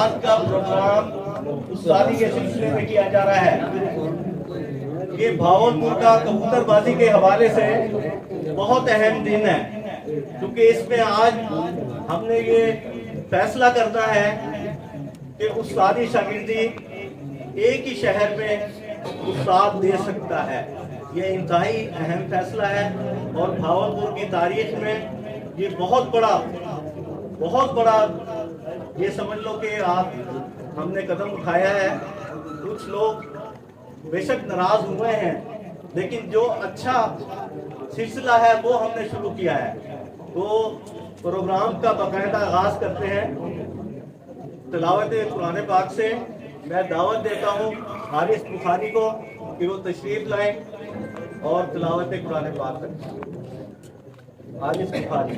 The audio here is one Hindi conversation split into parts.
आज का प्रोग्राम उस्तादी के सिलसिले में किया जा रहा है। ये भावलपुर का कबूतरबाजी के हवाले से बहुत अहम दिन है, क्योंकि इसमें आज हमने ये फैसला करना है कि उस्तादी शागिर्दी एक ही शहर में उस्ताद दे सकता है। ये इंतहाई अहम फैसला है और भावलपुर की तारीख में ये बहुत बड़ा ये समझ लो कि आप हमने कदम उठाया है। कुछ लोग बेशक नाराज हुए हैं, लेकिन जो अच्छा सिलसिला है वो हमने शुरू किया है। तो प्रोग्राम का बाकायदा आगाज करते हैं तिलावत कुरान पाक से। मैं दावत देता हूँ हारिस बुखारी को कि वो तशरीफ लाएं और तिलावत कुरान पाक करें। हारिस बुखारी।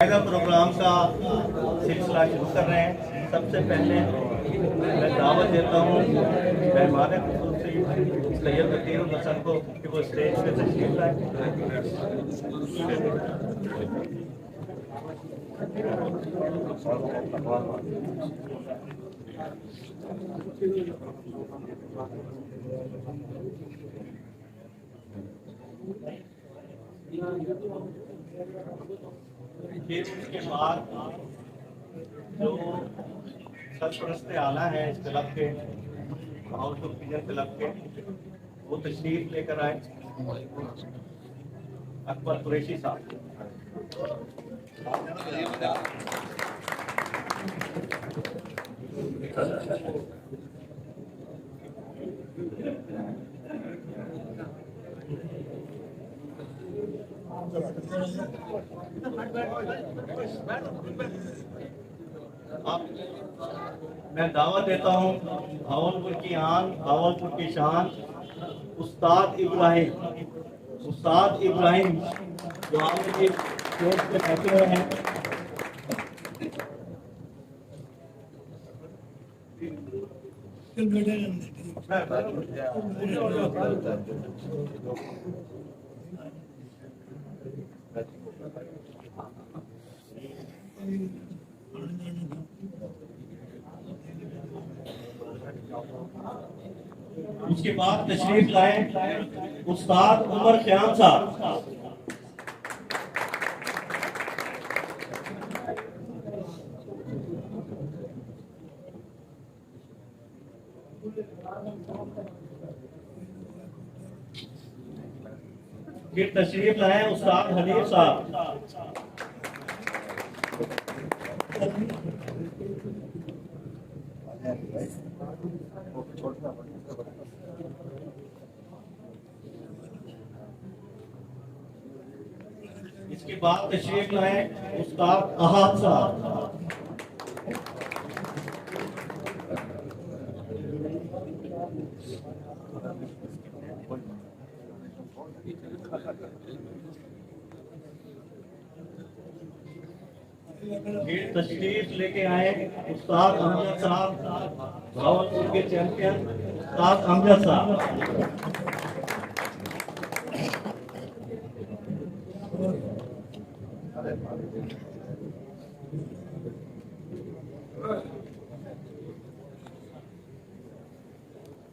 प्रोग्राम का सिलसिला शुरू कर रहे हैं। सबसे पहले मैं दावत देता हूँ मेहमान खुसूसी सैयद वकील हसन को कि वो स्टेज पे तशरीफ लाए। फिर उसके बाद जो सरपरस्त आला है इस क्लब के भावलपुर पिजन क्लब के, वो तशरीफ लेकर आए। अकबर कुरैशी साहब। मैं दावत देता हूँ भावलपुर की आन, भावलपुर की शान, उस्ताद इब्राहिम जो आपके स्टेज पे बैठे हुए हैं। उसके बाद तशरीफ लाए उस्ताद उमर ख़याम साहब। फिर तशरीफ लाए उस्ताद हनीफ साहब। इसके बाद तशरीफ लाए उस्ताद अहाद साहब। फिर तशरीफ लेके आए उस्ताद अमजद साहब, भावलपुर के चैंपियन उस्ताद अमजद साहब।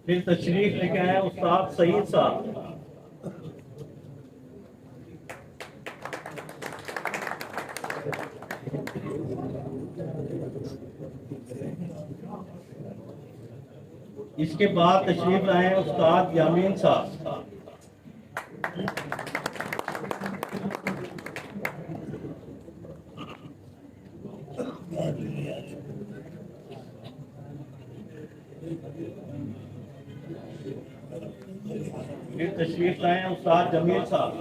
फिर तशरीफ लेके आए उस्ताद सईद साहब। इसके बाद तशरीफ लाए उस्ताद यामीन साहब। फिर तशरीफ लाए उस्ताद जमील साहब।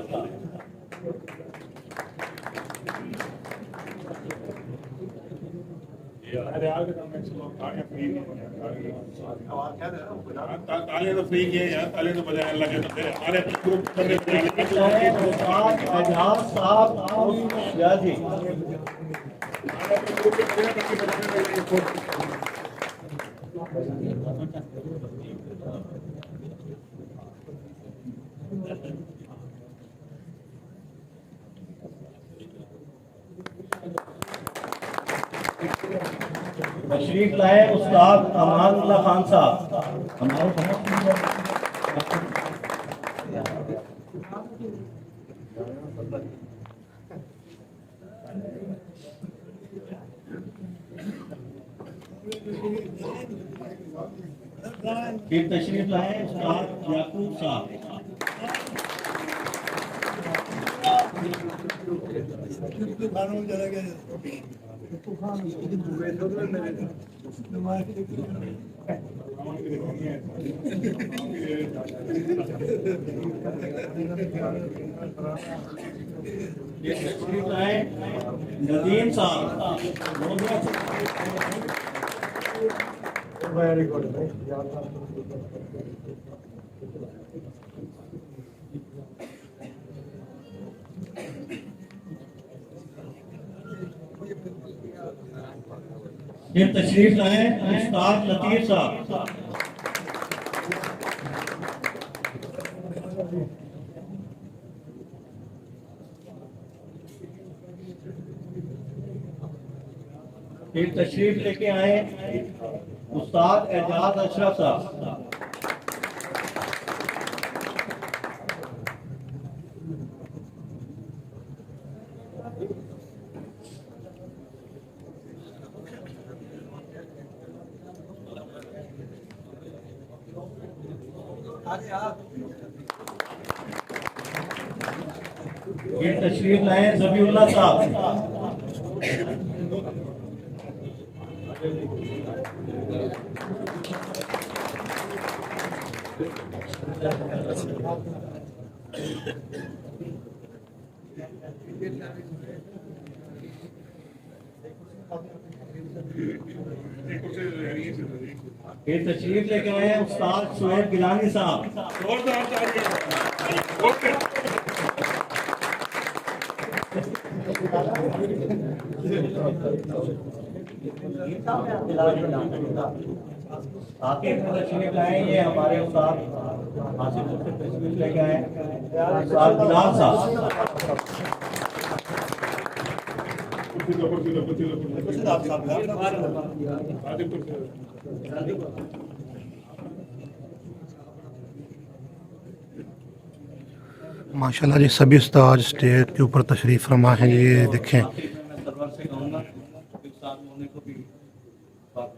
ताले तो फ्री किए यार, ताले तो बजाए अल्लाह के बंदे हमारे ग्रुप करने एजाज साहब या जी तशरीफ लाए उस्ताद अमानुल्लाह खान साहब। फिर तशरीफ लाए उस्ताद याकूब साहब। तशरीफ लाए नदीम साहब। फिर तशरीफ लाए उस्ताद लतीफ साहब। फिर तशरीफ लेके आए उस्ताद एजाज अशरफ साहब। ये तशरीफ लाए ज़बीउल्लाह साहब। ये तशरीफ लेके आए हैं उस्ताद शुएब गिलानी साहब। आके तशरीफ लाए ये हमारे उस्ताद हासिफपुर से तशरीफ लेके आए उस्ताद बिलाल साहब। माशाल्लाह जी, सभी उस्ताद स्टेज के ऊपर तशरीफ़ फरमा हैं जी। ये देखें, सरवर से कहूँगा कि उस्ताद मोने को भी बात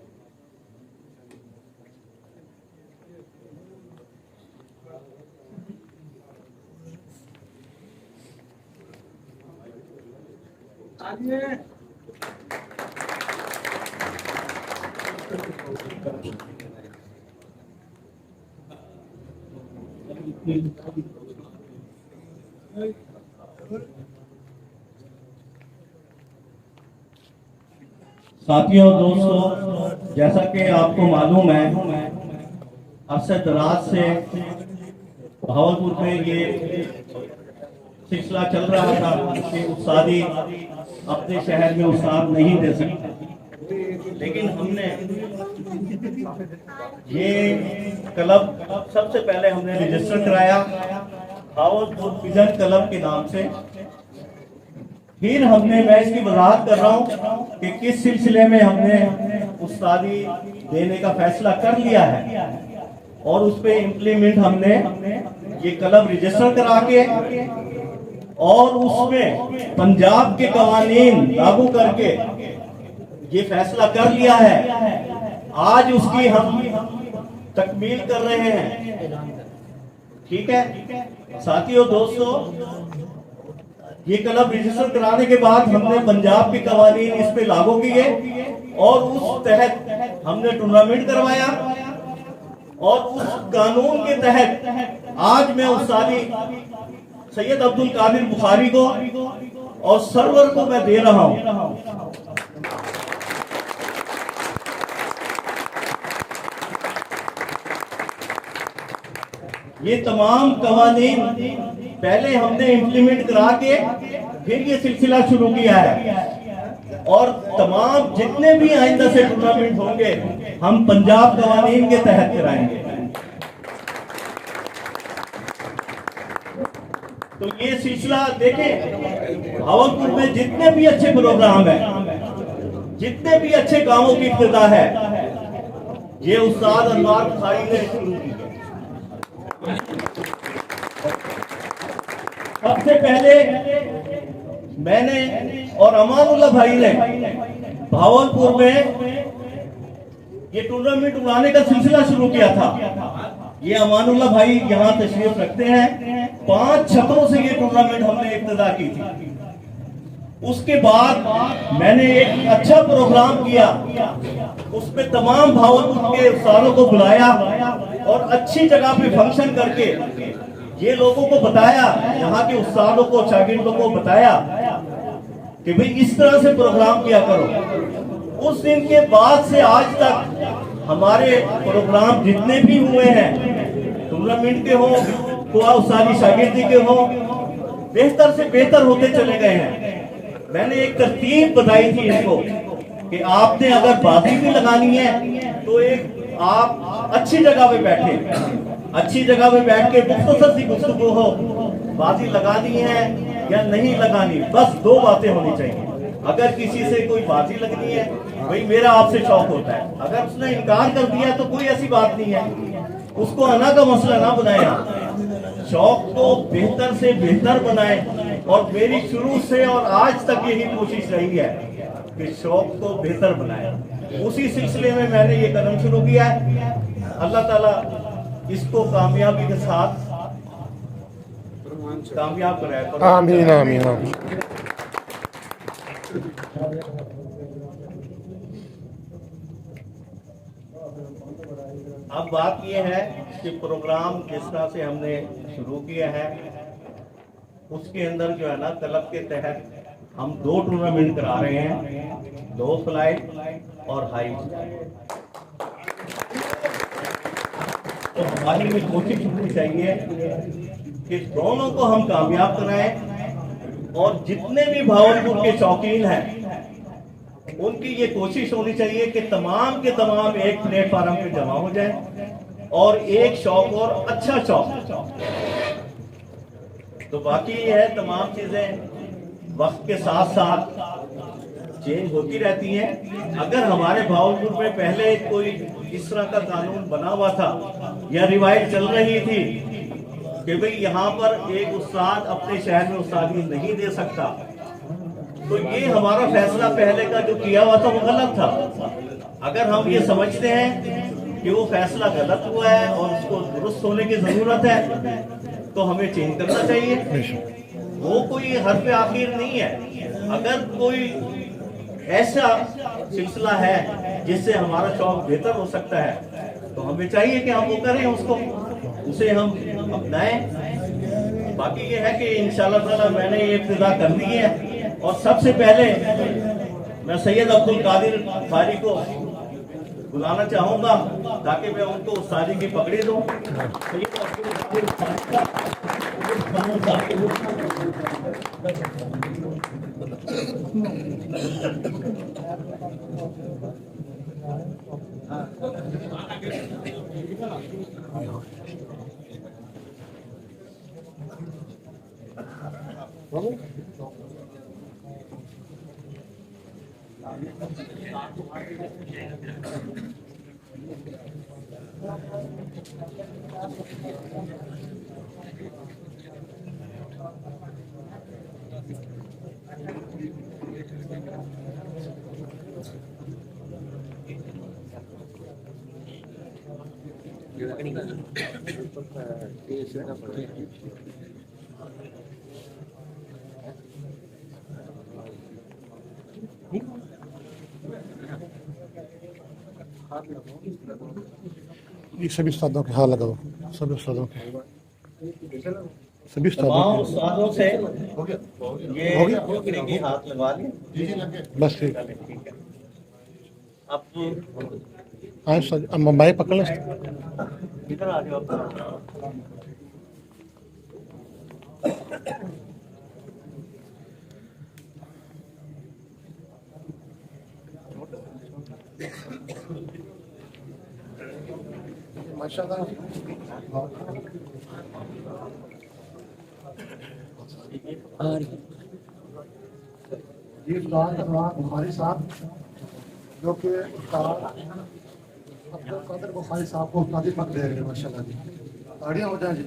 साथियों दोस्तों, जैसा कि आपको मालूम है अरसे दराज से भावलपुर में ये सिलसिला चल रहा था कि उस्तादी अपने शहर में उस्ताद नहीं दे सकते, लेकिन हमने ये क्लब सबसे पहले हमने रजिस्टर कराया भावलपुर पिजन क्लब के नाम से। फिर हमने, मैं इसकी वजाहत कर रहा हूँ कि किस सिलसिले में हमने उस्तादी देने का फैसला कर लिया है और उस पे इम्प्लीमेंट हमने ये क्लब रजिस्टर करा के और उसमें पंजाब के कवानीन लागू करके ये फैसला कर लिया है। आज उसकी हम तकमील कर रहे हैं। ठीक है साथियों दोस्तों, ये क्लब रजिस्टर कराने के बाद हमने पंजाब के कवानीन इस पे लागू किए और उस तहत हमने टूर्नामेंट करवाया और उस कानून के तहत आज मैं उस्तादी सैयद अब्दुल कादिर बुखारी को और सरवर को मैं दे रहा हूं। ये तमाम कवानीन पहले हमने इम्प्लीमेंट करा के फिर ये सिलसिला शुरू किया है और तमाम जितने भी आइंदा से टूर्नामेंट होंगे हम पंजाब कवानीन के तहत कराएंगे। तो ये सिलसिला देखें, भावलपुर में जितने भी अच्छे प्रोग्राम है, जितने भी अच्छे कामों की इब्तिदा है, ये उस्ताद अनवार बुखारी ने शुरू की। सबसे पहले मैंने और अमानुल्लाह भाई ने भावलपुर में ये टूर्नामेंट उड़ाने का सिलसिला शुरू किया था। ये अमानुल्लाह भाई यहाँ तशरीफ रखते हैं। 5 छतरों से ये टूर्नामेंट हमने इब्तिदा की थी। उसके बाद मैंने एक अच्छा प्रोग्राम किया, उसमें तमाम भावलपुर के उस्तादों को बुलाया और अच्छी जगह पे फंक्शन करके ये लोगों को बताया, यहाँ के उस्तादों को, शागिर्दों को बताया कि भाई इस तरह से प्रोग्राम किया करो। उस दिन के बाद से आज तक हमारे प्रोग्राम जितने भी हुए हैं, टूर्नामेंट के हो, खुआ उस्तादी शागिर्दी के हो, बेहतर से बेहतर होते चले गए हैं। मैंने एक तरतीब बताई थी इनको कि आपने अगर बाजी भी लगानी है तो एक आप अच्छी जगह पे बैठे, अच्छी जगह पे बैठ के मुख्तसर सी गुफ्तगू हो, बाजी लगानी है या नहीं लगानी, बस 2 बातें होनी चाहिए। अगर किसी से कोई बाजी लगनी है, भाई मेरा आपसे शौक होता है, अगर उसने इनकार कर दिया तो कोई ऐसी बात नहीं है, उसको अना का मसला ना बनाए, शौक को बेहतर से बेहतर बनाए। और मेरी शुरू से और आज तक यही कोशिश रही है कि शौक को बेहतर बनाए। उसी सिलसिले में मैंने ये कदम शुरू किया है। अल्लाह ताला इसको कामयाबी के साथ कामयाब कराए। आमीन आमीन आमीन। अब बात यह है कि प्रोग्राम जिस तरह से हमने शुरू किया है उसके अंदर जो है ना, तलब के तहत हम 2 टूर्नामेंट करा रहे हैं, 2 फ्लाइट और हाई। तो हमारी में कोशिश होनी चाहिए कि दोनों को हम कामयाब कराएं और जितने भी भावलपुर के शौकीन हैं उनकी ये कोशिश होनी चाहिए कि तमाम के तमाम एक प्लेटफार्म पे जमा हो जाए और एक शौक और अच्छा शौक। तो बाकी ये है, तमाम चीजें वक्त के साथ साथ चेंज होती रहती हैं। अगर हमारे भावलपुर में पहले कोई इस तरह का कानून बना हुआ था या रिवायत चल रही थी कि भाई यहाँ पर एक उस्ताद अपने शहर में उस्तादी नहीं दे सकता, तो ये हमारा फैसला पहले का जो किया हुआ था वो गलत था। अगर हम ये समझते हैं कि वो फैसला गलत हुआ है और उसको दुरुस्त होने की जरूरत है तो हमें चेंज करना चाहिए। वो कोई हर पे आखिर नहीं है। अगर कोई ऐसा सिलसिला है जिससे हमारा शौक बेहतर हो सकता है तो हमें चाहिए कि हम वो करें, उसको उसे हम अपनाएं। बाकी ये है कि इंशाल्लाह ताला मैंने ये इब्तिदा कर दी है और सबसे पहले मैं सैयद अब्दुल कादिर फारी को बुलाना चाहूंगा ताकि मैं उनको उस्तादी की पकड़ी दूं। ये सभी उस्तादों के हाथ लगाओ, सभी उस्तादों के, सभी तमाम उस्तादों उस्तादों से ये पकड़ी की हाथ लगा लें। बस ठीक। ठीक है। अब आए उस्ताद, अब मोबाइल पकड़ लें। इधर आ जाओ। माशाल्लाह जी उस्ताद अनवार बुखारी साहब जो कि उस्ताद अब्दुल कादिर बुखारी साहब को उस्तादी पद दे रहे हैं। माशाल्लाह जी, ताड़ियां हो जाए जी।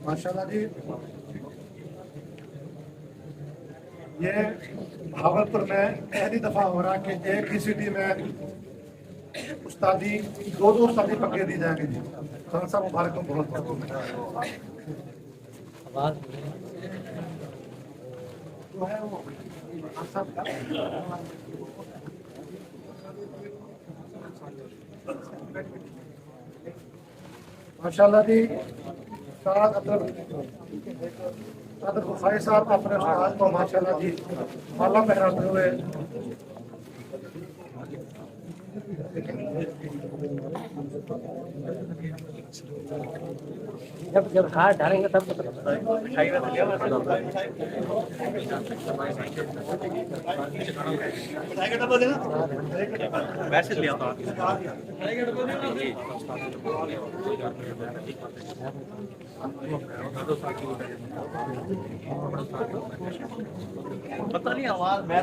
माशाल्लाह जी, ये भागलपुर में पहली दफा हो रहा है कि एक ही सिटी में उस्तादी दो उस्तादी पक्के दी जाएंगे जी। खान साहब मुबारक को बहुत बहुत जो है वो खान साहब का माशाल्लाह जी। उस्ताद अब्दुल बुखारी साहब अपने उस्ताद को माशाल्लाह जी माला पहनाते हुए जब खाट डालेंगे तब तो वैसे लिया था पता नहीं आवाज मैं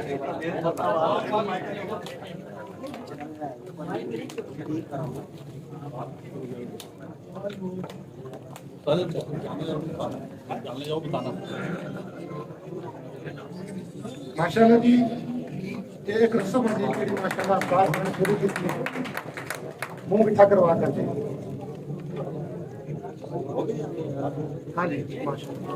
माशाल्लाह जी, ये एक रस्म होती है कि माशाल्लाह बात होना शुरू की थी, मुंह मिठा करवा कर जी। हाँ जी माशाल्लाह।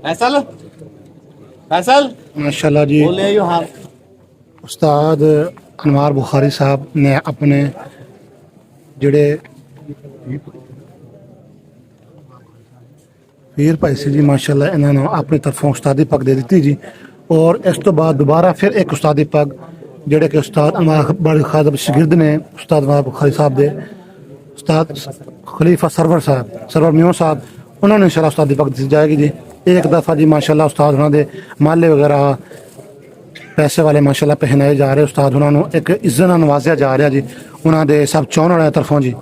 फैसल फैसल माशाल्लाह जी, बोले यू हाँ उस्ताद अनवार बुखारी साहब ने अपने ਜਿਹੜੇ पीर भाई सी जी माशाल्लाह इन्होंने अपनी तरफों उस्तादी पग दे दी जी। और इस तो बाद दोबारा फिर एक उस्तादी पग ਜਿਹੜੇ कि उस्ताद अनवार बड़े खादम शागिर्द ने उस्ताद अनवार बुखारी साहब दे उस्ताद खलीफा सरवर मियों साहब, उन्होंने इंशाल्लाह उस्तादी पग दी जाएगी जी। एक दफ़ा जी माशाल्लाह उस्ताद उन्होंने माले वगैरह पैसे वाले माशाल्लाह पहनाए जा रहे, उस्ताद उन्होंने एक इज्जत नाल नवाजिया जा रहा जी उन्होंने सब चाहण वाले तरफों जी।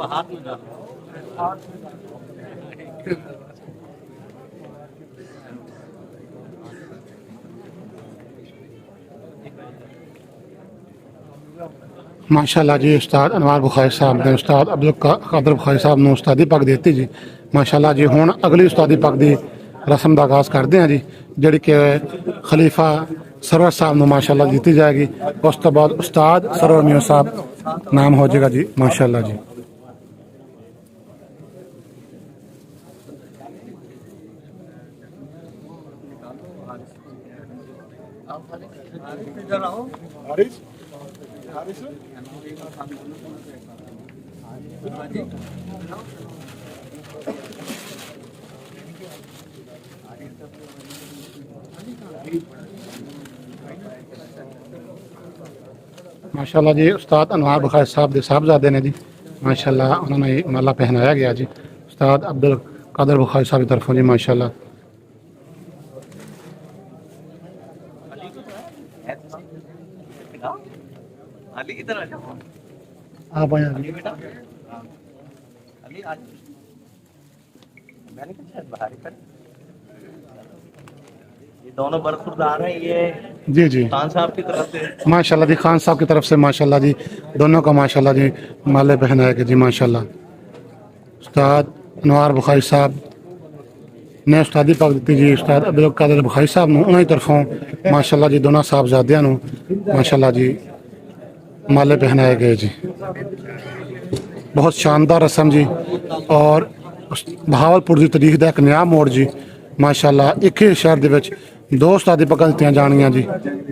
हाथ में डाल माशाल्लाह जी, उस्ताद अनवार बुखारी साहब ने उस्ताद अब्दुल कादिर बुखारी साहब ने उस्तादी पग देती जी। माशाल्लाह जी, हुण अगली उस्तादी पग की रस्म का आगाज़ करते हैं जी, जी कि खलीफा सरवर साहब ने माशाल्लाह दी जाएगी। उस तो बाद उस्ताद सरवर मियां साहब नाम हो जाएगा जी। माशाल्लाह जी, हारिस हारिस माशाल्लाह जी उस्ताद अनवार बुखारी साहब दे साहबजादे ने जी माशाल्लाह उन्होंने माला पहनाया गया जी उस्ताद अब्दुल कादर बुखारी साहब की तरफों जी माशाल्लाह। अली इधर आ जाओ। आप आए अली बेटा, अली आज मैंने कहा शायद बाहर ही कर। ये दोनों बरखुरदार हैं, ये जी जी खान साहब की तरफ से। माशाल्लाह जी खान साहब की तरफ से माशाल्लाह जी दोनों का माशाल्लाह जी माले पहनाए गए जी माशाल्लाह। उस्ताद अनवार बुखारी साहब ने उस्तादी पग दी जी उस्ताद अब्दुल कादर बुखारी साहब ने उन्होंने तरफों माशाल्लाह जी दोनों साहबजादियां नूं माशाल्लाह जी माले पहनाए गए जी। बहुत शानदार रस्म जी और बहावलपुर की तारीख का एक नया मोड़ जी माशाल्लाह। एक ही शहर दे विच दो उस्तादी पग्गां दित्तियां जाणियां जी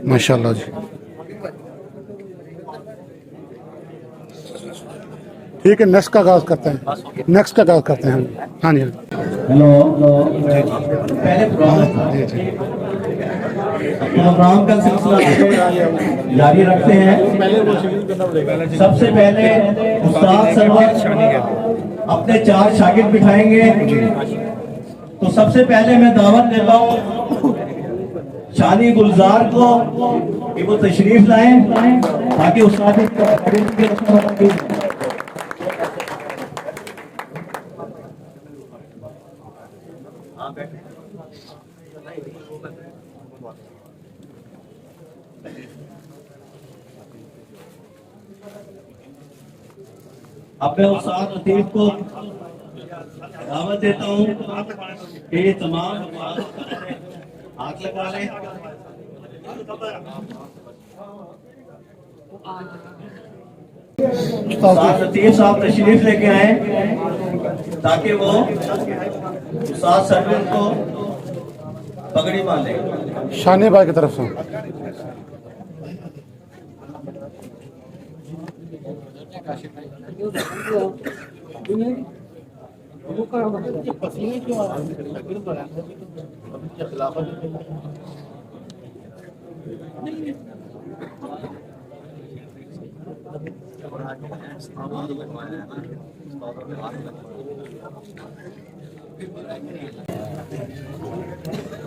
माशाल्लाह जी। ठीक है नेक्स्ट का आगाज करते हैं, नेक्स्ट का आगाज करते हैं। हाँ जी हेलो पहले प्रोग्राम का सिलसिला जारी रखते हैं। सबसे पहले उस्ताद सरवर अपने 4 शागिर्द बिठाएंगे। तो सबसे पहले मैं दावत देता हूँ शानी गुलजार को कि वो तशरीफ लाएं ताकि उस्ताद की रस्म अदा की जाए। अब मैं उस्ताद लतीफ को दावत देता हूँ कि ये तमाम हाथ लगा लें। उस्ताद लतीफ साहब तशरीफ लेके आए ताकि वो उस्ताद सरवर को पगड़ी बांधे। शानी भाई की तरफ से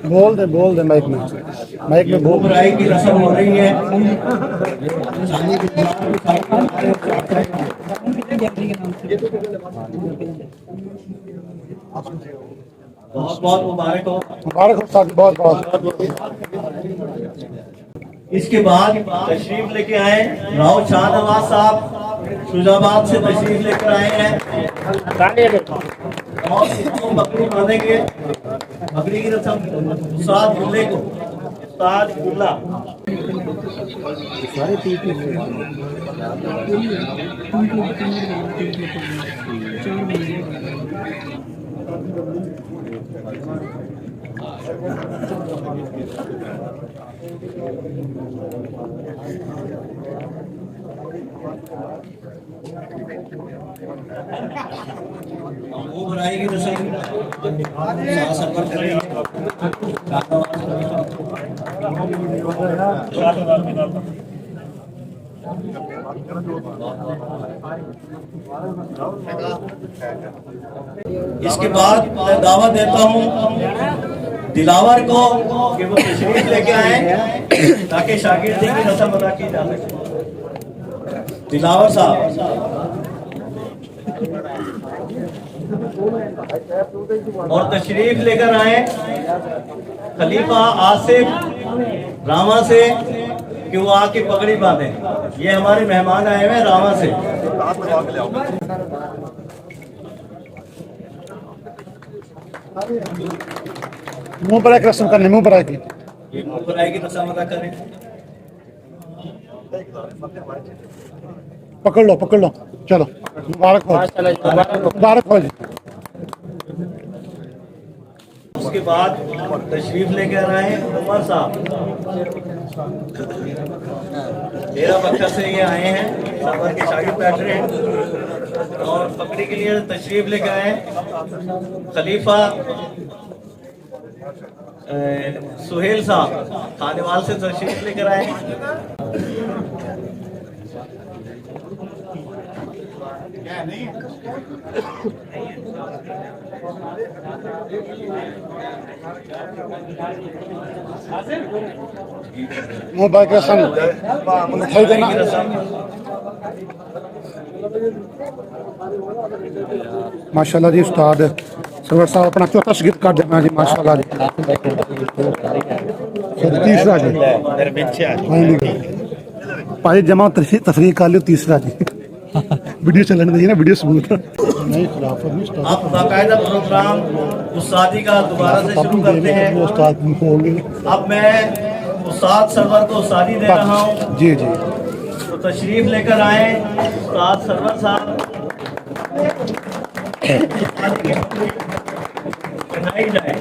बोल दे माइक में बोल। बुराई की रस्म हो रही है। बहुत बहुत मुबारक हो। मुबारक हो साहब बहुत बहुत। इसके बाद तशरीफ लेके आए राव शाहनवाज साहब शुजाबाद से तशरीफ लेकर आए हैं और इसको बकरी बांधेंगे। बकरी की रस्म उस्ताद बुल्ले को उस्ताद बुल्ला वो बुराई की रस्म सफर करेंगे। इसके बाद मैं दावत देता हूँ दिलावर को कि वो तशरीफ लेके आए ताकि शागिर्दी की रस्म अदा की जा सके। दिलावर साहब और तशरीफ लेकर आए खलीफा आसिफ रामा से कि वो आके पगड़ी बांधे। ये हमारे मेहमान आए हुए रामा से। मुंह पर एक रस्म करने मुंह पर की ये मुंह पर आएगी रस्म अदा करें। पकड़ लो चलो मुबारक हो जी। उसके बाद तशरीफ लेकर आए उमर साहब, डेरा बख्तर से ये आए हैं, सरवर के शागिर्द बैठ रहे हैं और पकड़ी के लिए तशरीफ लेकर आए खलीफा सुहेल साहब खानेवाल से तशरीफ लेकर आए। मोबाइल के संग दिखाई देना। माशाल्लाह जी उस्ताद सरवर साहब अपना चौथा शिगिर्द कर देना जी माशाल्लाह जी। तीसरा जी भाई जमा तफरीक कर लियो तीसरा जी। वीडियो चलने दीजिए ना, वीडियो सबूत नहीं खिलाफ अब बाकायदा प्रोग्राम उस्तादी का दोबारा से शुरू करते हैं। उस्ताद अब मैं उस्ताद सरवर को उस्तादी दे रहा हूँ, जी जी तो तशरीफ लेकर आए उस्ताद सरवर साहब। बनाई जाए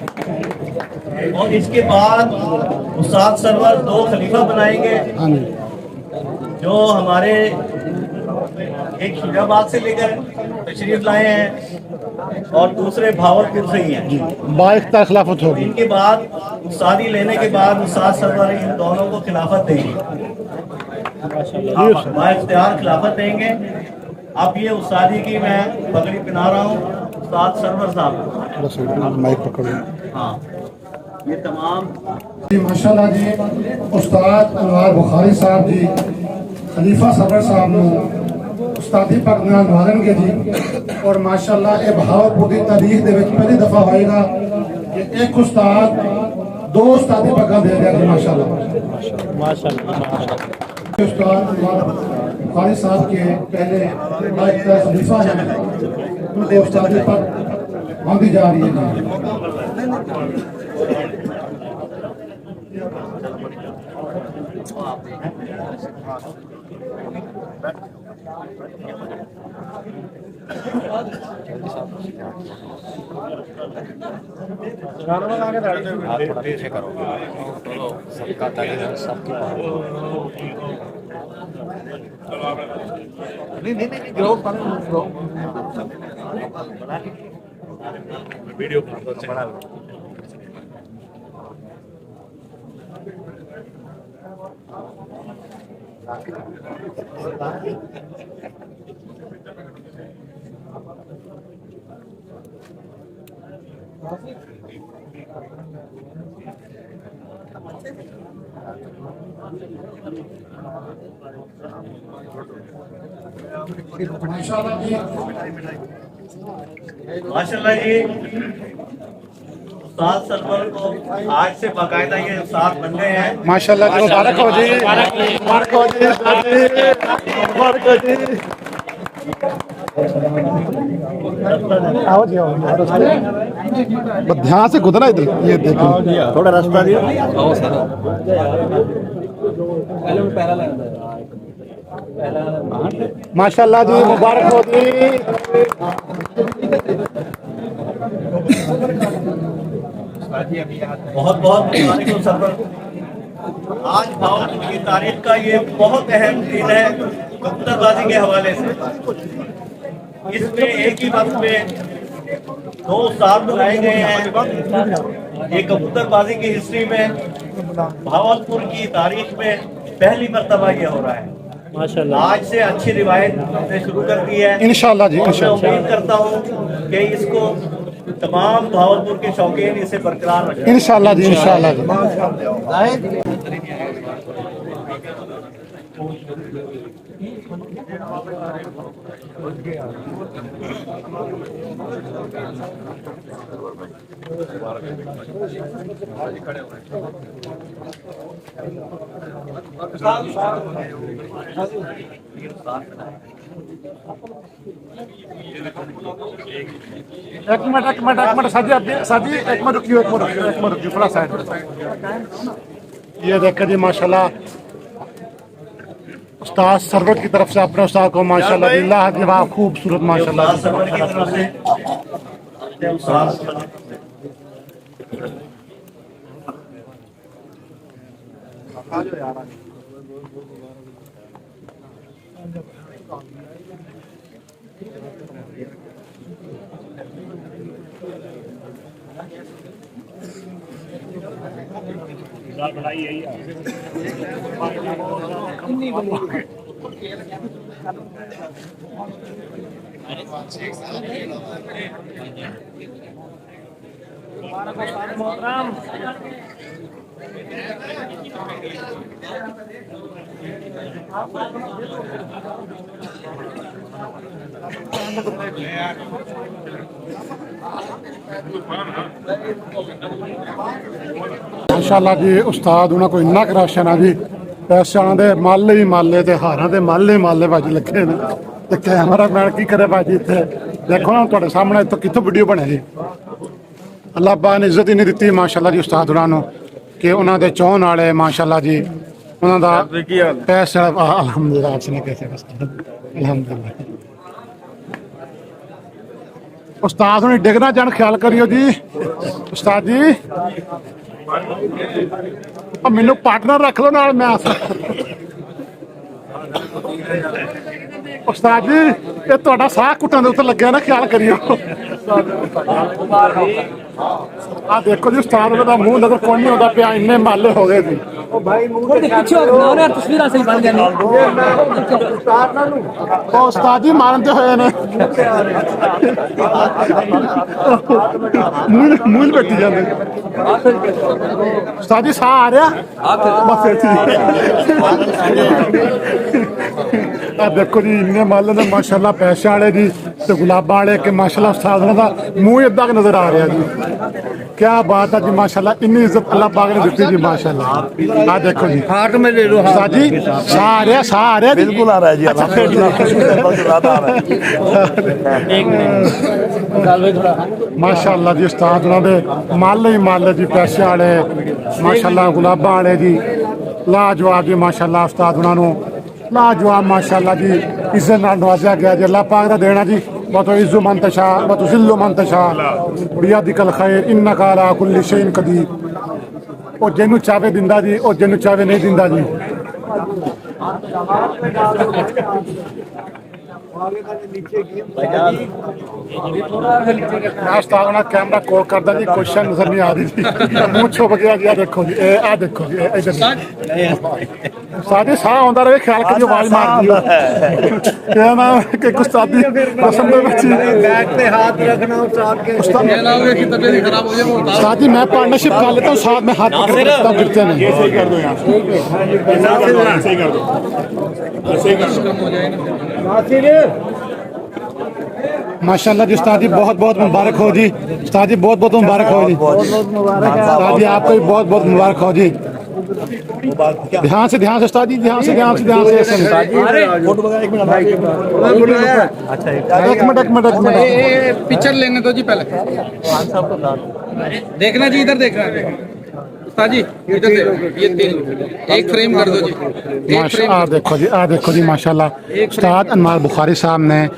और इसके बाद उस्ताद सरवर 2 खलीफा बनाएंगे हाँ जी जो हमारे एक शुजाबाद से लेकर तशरीफ लाए हैं और दूसरे भावलपुर से ही हैं। बाइक का खिलाफत होगी। इनके बाद उस्तादी लेने के बाद उस्ताद सरवर इन दोनों को खिलाफत देंगे, बाइख्तियार खिलाफत देंगे। अब ये उस्तादी की मैं पगड़ी पहना रहा हूँ उस्ताद सरवर साहब। माइक पकड़ो। हाँ, ये तमाम जी माशाल्लाह जी उस्ताद अनवार बुखारी साहब जी खलीफा सरवर साहब ने उस्तादी पग नाल नवाज़णगे जी और माशाल्लाह ये भावलपुर की तारीख दे विच पहली दफा होएगा कि एक उस्ताद 2 उस्तादी पगां दे रहा जी माशाल्लाह। उस्ताद अनवार बुखारी साहब के पहले बाइक का खलीफा हैं, उनके उस्तादी पग बांधी जा रही है जी। वीडियो बना माशाल्लाह जी उस्ताद सरवर को आज से बाकायदा ये उस्ताद बन गए हैं। माशाल्लाह जी मुबारक हो जी, मुबारक हो जी, मुबारक हो जी। आओ जी आओ, ध्यान से गुजरा इधर, ये देखो थोड़ा रास्ता दियो। माशाल्लाह जी मुबारक हो जी। बहुत बहुत मुबारक हो सरवर। आज भावलपुर की तारीख का ये बहुत अहम दिन है कबूतरबाजी के हवाले से। इसमें एक ही वक्त में 2 उस्ताद बुलाए गए हैं। ये कबूतरबाजी की हिस्ट्री में भावलपुर की तारीख में पहली मर्तबा ये हो रहा है माशाल्लाह। आज से अच्छी रिवायत हमने शुरू कर दी है इंशाल्लाह जी, और मैं इंशाल्लाह। उम्मीद करता हूँ कि इसको तमाम भावलपुर के शौकीन इसे बरकरार रखें इंशाल्लाह जी, इंशाल्लाह जी। एक मिनट साजी एक मिनट रुकियो थोड़ा साइड। ये देखकर जी माशाल्लाह उस्ताद सरवर की तरफ से अपने उस्ताद को माशाल्लाह बिल्लाह जवाब खूबसूरत माशाल्लाह। सरवर की तरफ से ਮਾਸ਼ਾਅੱਲਾ ਜੀ ਉਸਤਾਦ ਉਹਨਾਂ ਕੋਈ ਇੰਨਾ ਕੁ ਰਾਸ਼ਨ ਆ ਜੀ ਪੈਸਿਆਂ ਦੇ ਮਾਲੇ ਹੀ ਮਾਲੇ ਤੇ ਹਾਰਾਂ ਦੇ ਮਾਲੇ ਮਾਲੇ ਭਾਜੀ ਲੱਗੇ ਨੇ ਤੇ ਕੈਮਰਾ ਮੈਨ ਕੀ ਕਰੇ ਭਾਜੀ ਇੱਥੇ ਦੇਖੋ ਨਾ ਤੁਹਾਡੇ ਸਾਹਮਣੇ ਇੱਥੋਂ ਕਿੱਥੋਂ ਵੀਡੀਓ ਬਣੇ ਜੀ ਅੱਲਾਹ ਪਾਕ ਨੇ ਇੱਜ਼ਤ ਹੀ ਨਹੀਂ ਦਿੱਤੀ ਮਾਸ਼ਾਅੱਲਾ ਜੀ ਉਸਤਾਦ ਉਹਨਾਂ ਨੂੰ ਕਿ ਉਹਨਾਂ ਦੇ ਚਾਹਣ ਵਾਲੇ ਮਾਸ਼ਾਅੱਲਾ ਜੀ ਉਹਨਾਂ ਦਾ ਪੈਸਾ ਅਲਹਮਦੁਲਿल्लाह ਆਪਨੇ कैसे ਅਲਹਮਦੁਲਿल्लाह ਉਸਤਾਦ ਨੂੰ ਡਿੱਗ ਨਾ ਜਾਣ ਖਿਆਲ ਕਰਿਓ ਜੀ ਉਸਤਾਦ ਜੀ ਮੈਨੂੰ ਪਾਰਟਨਰ ਰੱਖ ਲਓ ਨਾਲ ਮੈਂ ਉਸਤਾਦ ਜੀ ਇਹ ਤੁਹਾਡਾ ਸਾਹ ਘੁੱਟਣ ਦੇ ਉੱਤੇ ਲੱਗਿਆ ਨਾ ਖਿਆਲ ਕਰਿਓ ਆ ਦੇਖੋ ਜੀ ਉਸਤਾਦ ਦਾ ਮੂੰਹ ਨਜ਼ਰ ਕੋਈ ਨਹੀਂ ਆਉਂਦਾ ਪਿਆ ਇੰਨੇ ਮਾਲੇ ਹੋ ਗਏ ਸੀ ਉਹ ਉਸਤਾਦ ਜੀ ਮਾਰਨ ਤੇ ਹੋਏ ਨੇ ਮੂੰਹ ਬੈਠੀ ਜਾਂਦੇ ਉਸਤਾਦ ਜੀ ਸਾਹ ਆ ਰਿਹਾ ਬਸ ਫਿਰ ਆ ਦੇਖੋ ਜੀ ਇੰਨੇ ਮਾਲੇ ਨੇ ਮਾਸ਼ਾਅੱਲਾ ਪੈਸੇ ਵਾਲੇ ਜੀ ਤੇ ਗੁਲਾਬਾਂ ਵਾਲੇ ਕਿ ਮਾਸ਼ਾਅੱਲਾ ਉਸਤਾਦ ਦਾ ਮੂੰਹ ਇਦਾਂ ਕਿ ਨਜ਼ਰ ਆ ਰਿਹਾ ਜੀ क्या बात है जी माशाल्लाह इतनी इज्जत अल्लाह पाक ने दी जी माशाल्लाह आ देखो जी हाथ में ले लो उस्ताद जी सारे बिल्कुल आ रहा है जी माशाल्लाह जी उस्ताद उन्होंने माले ही माले जी पैसे वाले माशाल्लाह गुलाबां वाले जी लाजवाब जी माशाल्लाह उस्ताद उन्होंने लाजवाब माशाल्लाह जी इज्जत नाल नवाजा गया जी अल्लाह पाक दा देना जी वतुइज़्ज़ु मन तशा वतुज़िल्लु मन तशा बियदिकल खैर इन्नका अला कुल्लि शैइन कदीर ओ जिन्नू चाहे दिंदा जी ओ जिन्नू चाहे नहीं दिंदा जी कैमरा कॉल करता जी क्वेश्चन नजर नहीं आ रही जी मुंह छुप गया जी देखो जी आ देखो जी इधर साढ़े साह आंदा रहे ख्याल करियो आवाज मार दियो कहना कि उस्तादी रस्म दे विच बैक पे हाथ रखना उस्ताद के कहना होगा कि तबीयत खराब हो जाए उस्ताद जी मैं पार्टनरशिप कर लेता हूं साथ में हाथ पकड़ लेता हूं गिरते नहीं ऐसे ही कर दो यार ऐसे ही कर दो ऐसे ही कर दो माशाल्लाह जी उस्ताद जी बहुत बहुत मुबारक हो जी उस्ताद जी बहुत बहुत मुबारक हो जी उस्ताद जी आपको भी बहुत बहुत मुबारक हो जी ध्यान से उस्ताद जी ध्यान से एक मिनट पिक्चर लेने दो जी पहले देखना जी इधर देखना उस्ताद जी इधर ये तीन एक फ्रेम कर दो जी माशाल्लाह देखो जी माशाल्लाह उस्ताद अनवार बुखारी साहब ने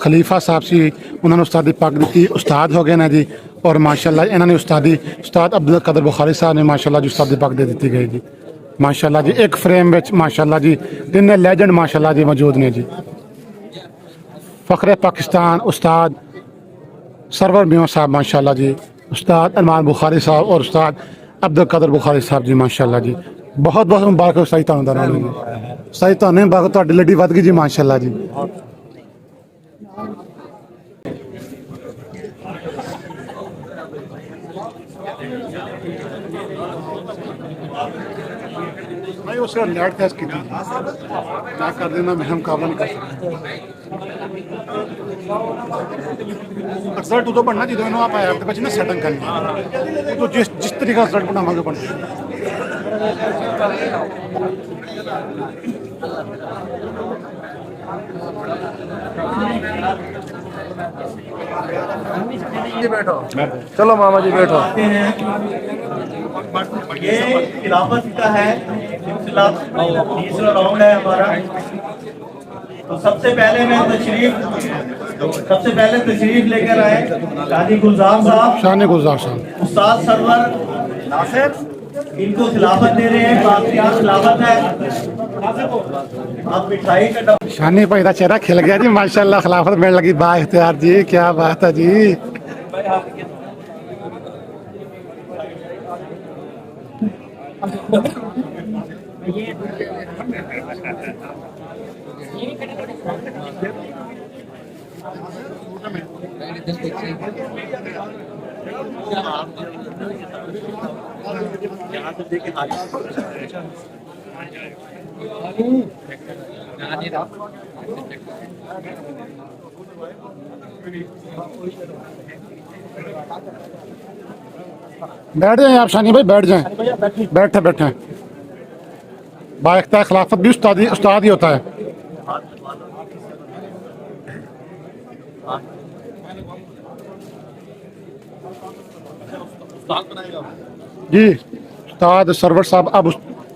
खलीफा साहब सी उन्होंने उस्तादी पग दी उस्ताद हो गए ना जी और माशाल्लाह इन्होंने उस्ताद अब्दुल कदर बुखारी साहब ने माशाल्लाह जी उस्तादी पग दे दी गई जी माशाल्लाह जी एक फ्रेम में माशाल्लाह जी तीन लेजेंड माशाल्लाह जी मौजूद ने जी फ़ख्र पाकिस्तान उस्ताद सरवर मीमा साहब माशाल्लाह जी उस्ताद अनवार बुखारी साहब और उस्ताद अब्दुल कदर बुखारी साहब जी माशाल्लाह जी बहुत बहुत मुबारक सही तुहानू दा नाल जी सही तुहानू मुबारक तुहाडी लड्डी वध गई जी माशाल्लाह जी मैं उसका नेट टेस्ट की क्या कर देना मैं हम काबू नहीं कर सकते रिजल्ट उदो बनना जो आप ऐप के ना सैटिंग करनी तो जिस तरीके का रिजल्ट बनावे बन बैठो चलो मामा जी बैठो ये खिलाफत का है तीसरा राउंड है हमारा तो सबसे पहले तशरीफ लेकर आए शानी गुलजार साहब शानी गुलजार साहब उस्ताद सरवर नासिर इनको खिलाफत दे रहे हैं, बाख्तियार खिलाफत है। आप मिठाई का डब्बा शानी भाई का चेहरा खिल गया जी माशाल्लाह, खिलाफत मिलने लगी बा इख्तियार जी, क्या बात है जी। बैठ जाए आप शानी भाई, बैठ जाएं, बैठे बैठे। बाइख्तियार खिलाफत भी उस्ताद ही होता है जी। उस्ताद सरवर साहब अब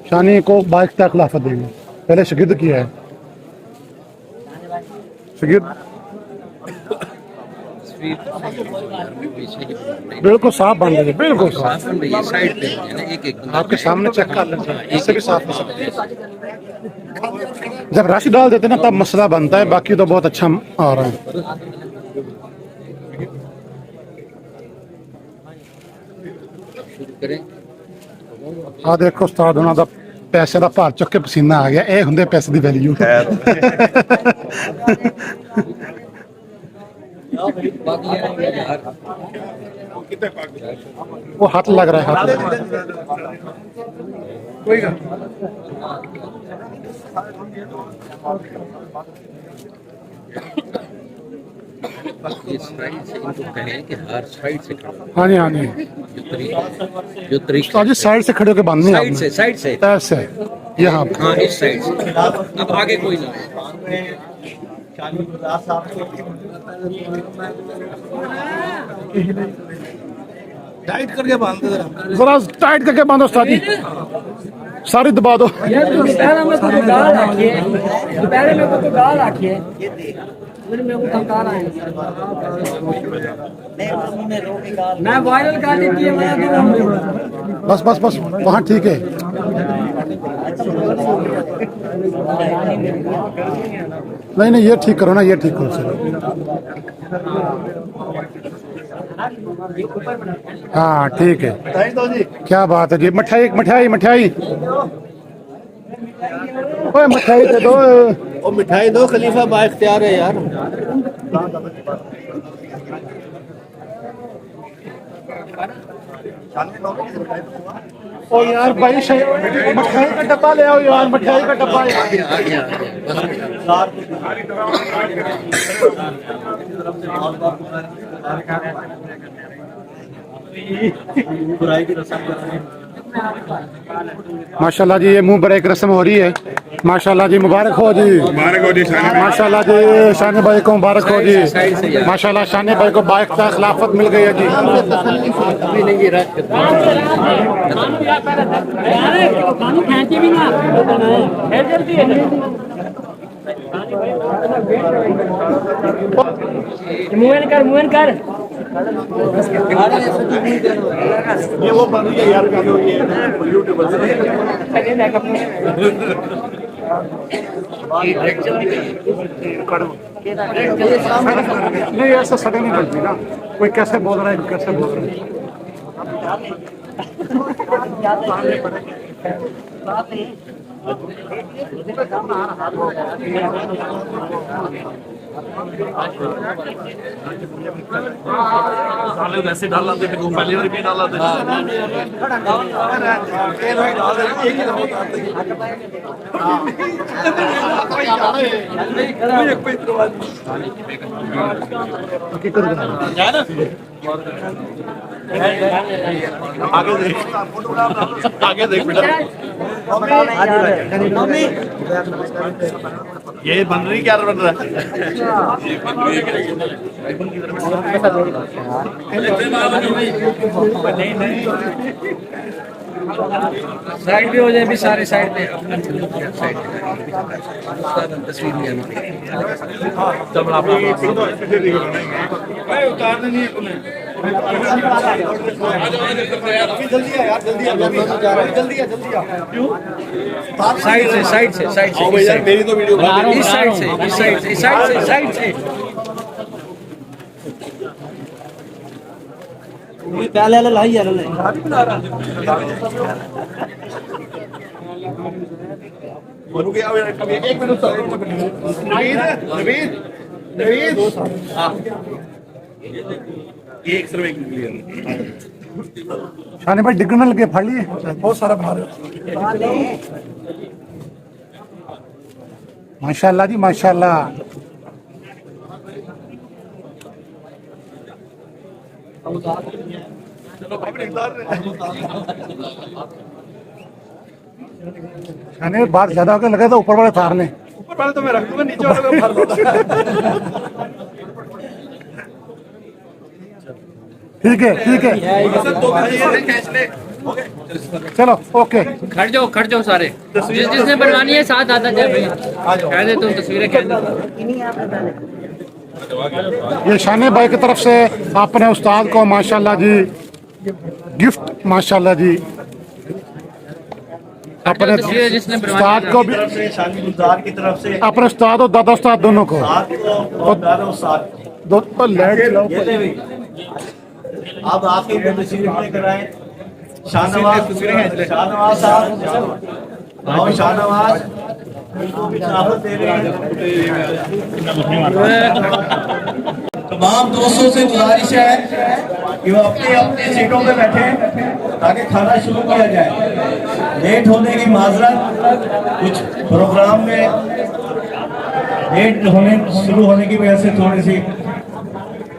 शानी को बाइख्तियार खिलाफत देंगे, पहले शागिर्द किया है शागिर्द। बिल्कुल साफ बन रही है, बिल्कुल साफ बन रही है। साइड पे एक आपके सामने चेक कर लेते हैं, इससे भी साफ हो सकती है। जब राशि डाल देते हैं ना तब मसला बनता है, बाकी तो बहुत अच्छा आ रहा है। आ देखो उस्ताद उन्हों का पैसे का भार चुक के पसीना आ गया, ये होंगे पैसे की वैल्यू। वो हाथ लग रहा है, हाथ कोई हाँ जी हाँ जी, जो साइड से खड़े होकर बांधनी है, साइड से ऐसे यहाँ हाँ इस साइड से, अब आगे कोई ना। टाइट करके बांध दो जरा, टाइट करके बांधो उस्ताद जी, सारी दबा दो। दोपहर में तो गाल रखिए, दोपहर में तो गाल रखिए, मेरे को धमका रहा है। मैं वायरल कर देती है, बस बस बस वहाँ ठीक है। नहीं नहीं, ये ठीक करो ना, ये ठीक करो सर। हाँ ठीक है, क्या बात है जी। मिठाई मिठाई मिठाई, ओए मिठाई दे दो, और मिठाई दो, खलीफा बाइख्तियार है यार। ओ यार भाई मिठाई का डब्बा ले आओ यार, मिठाई का डब्बा। बुराई की रस्म कर रहे हैं। माशाल्लाह जी, ये मुंह पर एक रस्म हो रही है। माशाल्लाह जी, मुबारक हो जी, मुबारक हो जी शानी भाई। माशाल्लाह जी, शानी भाई को मुबारक हो जी। माशाल्लाह शानी भाई को बाइख्तियार खिलाफत मिल गई है जी। मुएन कर ये वो बन रही है यार, क्या ये यूट्यूबर नहीं ऐसा सडन नहीं बनती ना, कोई कैसे बोल रहा है कैसे बोल रहा है। वैसे डाला थे, पहले बार भी डाला था। आगे देख, आगे देख बेटा, ये बन रही क्या बन रहा है? ये बन रही है क्या? साइड भी हो जाए भी सारे साइड पे तस्वीर लिया साइड से यार मेरी तो वीडियो बना रहा हूँ। इस साइड से पहले लाई यार रुक गया अभी 1 मिनट नवीद ये एक सर्वे क्लियर शानी भाई डिग्गने लगे फड़ लिए बहुत सारा बाहर माशाल्लाह जी माशाल्लाह। शानी बात ज्यादा होकर लगा था ऊपर वाले तार ने ऊपर वाले तो मैं रख दूंगा नीचे वाले को भर दूंगा। ठीक है चलो ओके खड़ जाओ सारे जिसने बनवानी है साथ आता जाए भैया कह दे तुम तस्वीरें कह दो ये शानी भाई की तरफ से अपने उस्ताद को माशाल्लाह जी गिफ्ट माशाल्लाह जी अपने तस्वीरें जिसने उस्ताद को भी तरफ से शानी गुलजार की तरफ से अपने उस्ताद और दादा उस्ताद दोनों को साथ को और दारो साथ दो तो लाइट जलाओ। ये ले भाई अब आपके लिए तस्वीर लेकर आए शाहनवाज साहब और शाहनवाज इनको भी चाहत दे रहे हैं। तमाम दोस्तों से गुजारिश है कि वो अपनी अपनी सीटों पे बैठे ताकि खाना शुरू किया जाए। लेट होने की माजरत कुछ प्रोग्राम में लेट होने शुरू होने की वजह से थोड़ी सी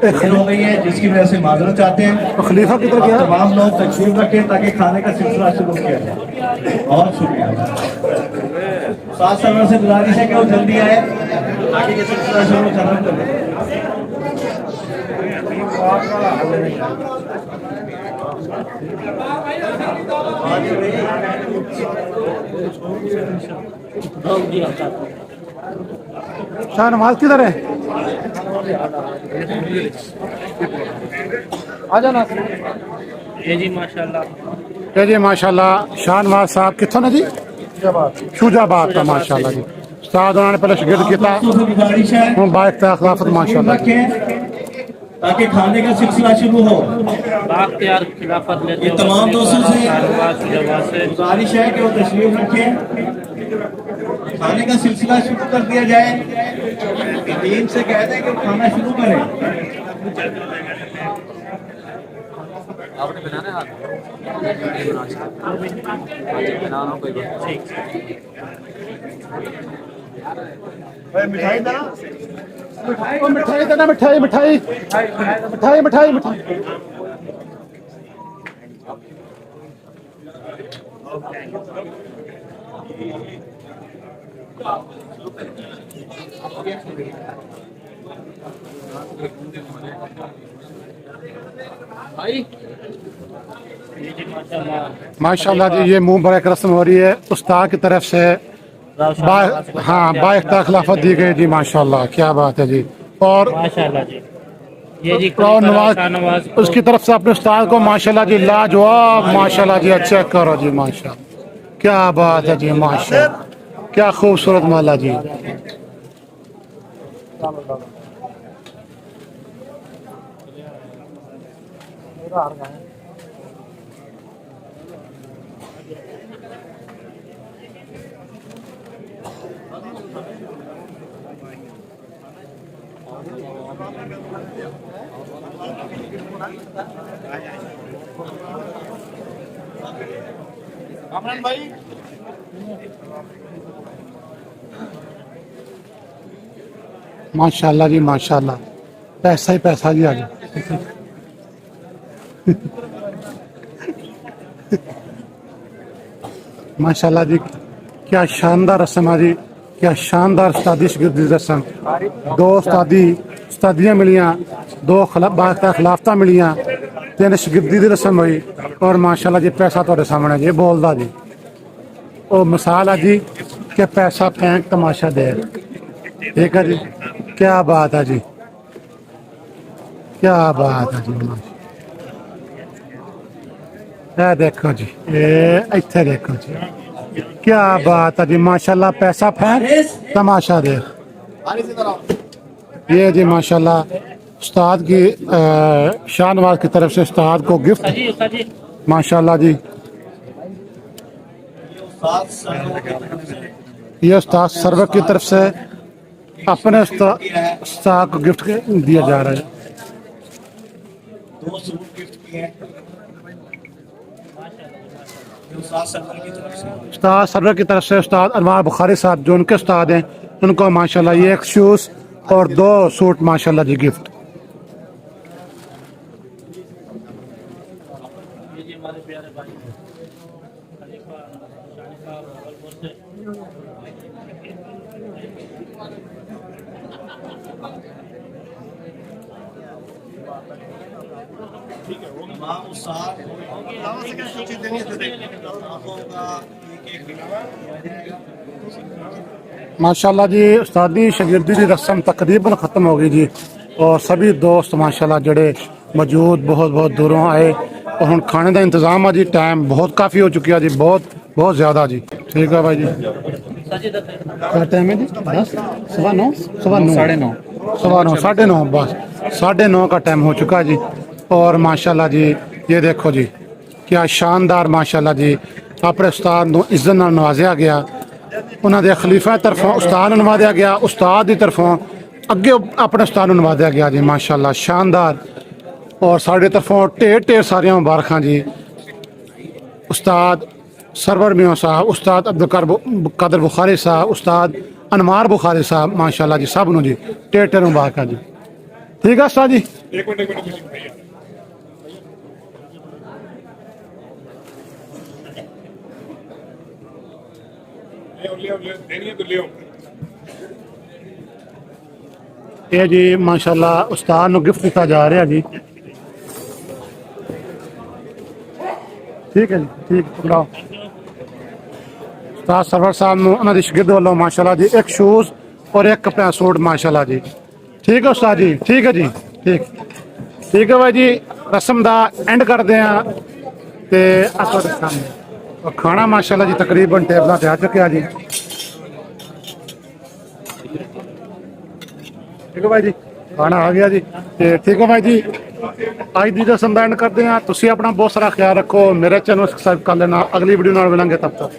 देर हो गई है जिसकी वजह से माजरत चाहते हैं। तो खलीफा किधर आप गया? तमाम लोग तशरीफ रखें ताकि खाने का सिलसिला शुरू किया जाए। बहुत शुक्रिया। साथ समय से गुजारिश है कि वो जल्दी आए ताकि ये सिलसिला शुरू खत्म कर दें। शाहनवाज किधर है? आ जाना ये जी माशाल्लाह ये जी माशाल्लाह शाहनवाज साहब कितना जी शुजाबाद का माशाल्लाह जी उस्ताद उन्होंने पहले शिगिर्द किया दोस्तों से गुजारिश है हूँ बाइक खिलाफत माशाल्लाह जी। रखें ताकि खाने का सिलसिला शुरू हो। बाख्तियार खिलाफत लेते ये तमाम दोस्तों से गुजारिश है कि वो तशरीफ रखें खाने का सिलसिला शुरू कर दिया जाए। टीम से कह दें कि खाना शुरू करें। आपने बनाना है कोई मिठाई देना मिठाई देना मिठाई मिठाई मिठाई मिठाई मिठाई भाई माशाल्लाह जी ये मुंह भर रस्म हो रही है उस्ताद की तरफ से बाइख्ता खिलाफत दी गई जी माशाल्लाह क्या बात है जी। और माशाल्लाह जी ये जी और नवाज उसकी तरफ से अपने उस्ताद को माशाल्लाह जी लाजवाब माशाल्लाह जी अच्छा करो जी माशाल्लाह क्या बात है जी माशाल्लाह क्या खूबसूरत माला जी। कामरान भाई माशाल्लाह जी माशाल्लाह पैसा ही पैसा जी आज माशाल्लाह जी क्या शानदार रस्म है जी क्या शानदार उस्तादी शिगिर्दी रस्म। दो उस्तादियाँ मिलियाँ दो खिलाफता मिलियाँ तीन शगिर्दी की रस्म हुई और माशाल्लाह जी पैसा थोड़े सामने जी बोलदा जी वो मिसाल है जी कि पैसा फेंक तमाशा देख। ठीक है जी, क्या बात है जी, क्या बात है जी। ये देखो जी, ये इत्थे देखो जी, क्या बात है जी माशाल्लाह। पैसा फेंक तमाशा देख। ये जी माशाल्लाह उस्ताद की शाहनवाज की तरफ से उस्ताद को गिफ्ट माशाल्लाह जी। ये उस्ताद सरवर की तरफ से अपने उस्ताद को गिफ्ट दिया जा रहा है। 2 सूट गिफ्ट किए हैं उस्ताद सरवर की तरफ से। उस्ताद सरवर की तरफ से उस्ताद अनवार बुखारी साहब जो उनके उस्ताद हैं उनको माशाल्लाह ये एक शूज और 2 सूट माशाल्लाह जी गिफ्ट। तमाम उस्ताद माशाल्लाह जी उस्तादी शागिर्दी की रस्म तकरीबन ख़त्म हो गई जी और सभी दोस्त माशाल्लाह जड़े मौजूद बहुत बहुत दूरों आए और हम खाने का इंतज़ाम है जी। टाइम बहुत काफ़ी हो चुकी है जी, बहुत बहुत ज़्यादा जी। ठीक है भाई जी, क्या टाइम है जी? 10 सवा 9 सवा 9 साढ़े 9 बस 9:30 का टाइम हो चुका है जी। और माशाल्लाह जी ये देखो जी क्या शानदार माशाल्लाह जी अपने उस्ताद को इज्जत नाल नवाजिया गया। उन्होंने खलीफा तरफों उस्ताद नवाजा गया, उस्ताद की तरफों अगे अपने उस्ताद नवाजा गया जी माशाल्लाह शानदार। और साढ़े तरफों ढेर सारिया मुबारक जी उस्ताद सरवर मियां साहब, उस्ताद अब्दुल कादिर बुखारी साहब, उस्ताद अनवार बुखारी साहब माशाल्लाह जी सब नूं जी ढेर मुबारक जी। ठीक है उस्ताद जी। एक मिनट भैया देनी है तो ले आओ। ये जी माशाल्लाह उस्ताद नूं गिफ्ट दिता जा रहा जी। ठीक है जी, ठीक पकड़ाओ। उस्ताद सरवर साहब नूं उन्हां दी शागिर्द वालों माशाल्लाह जी एक शूज और एक कपड़ा सूट माशाल्लाह जी। ठीक है उस्ताद जी, ठीक है जी, ठीक ठीक है भाई जी। रस्म दा एंड करते हैं ते आपके सामने और खाना माशाल्लाह जी तकरीबन टेबलों पे आ चुका जी। ठीक है भाई जी, खाना आ गया जी। ठीक है भाई जी, अज की रस्म दा एंड करते हैं। तुसी अपना बहुत सारा ख्याल रखो, मेरे चैनल सब्सक्राइब कर लेना। अगली वीडियो नाल मिलांगे, तब तक।